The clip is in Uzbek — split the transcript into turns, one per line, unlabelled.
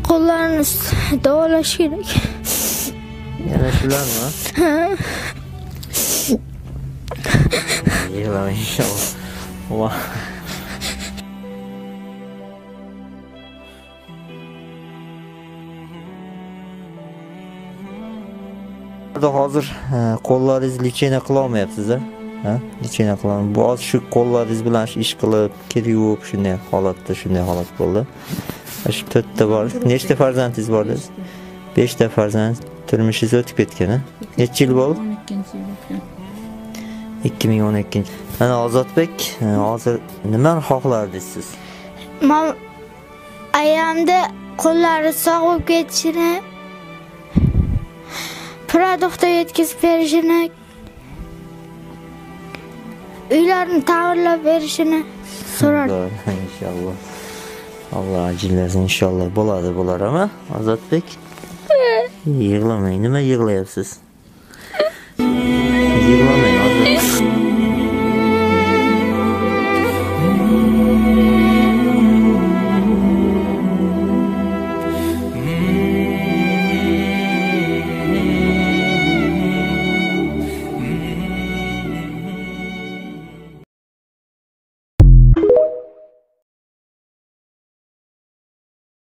Qo'llarni davolash kerak.
Yana shularmi? Yig'lama inshaalloh. Va hozir qo'llaringiz lichena qila olmayapsiz-a? Ha? Lichena qilaman. Bu oz shu qo'llaringiz bilan ish qilib, kir yuvib, shunday holat bo'ldi. Shu 4 ta bor. Nechta farzandingiz bor dedingiz? 5 ta farzand. Turmushingiz o'tib ketgan-a? Necha yil bo'ldi? 2012. Mana Ozodbek, hozir nimani xohlardingiz siz?
Men ayamda qo'llari sog' bo'lib ketishini, produktga yetkazib berishini, uylarni ta'mirlab berishini so'rardim.
Inshaalloh. Alloh ajrlasin inshaalloh. Bo'ladi, bo'lar ama Ozodbek. Yig'lamang, nima yig'layapsiz?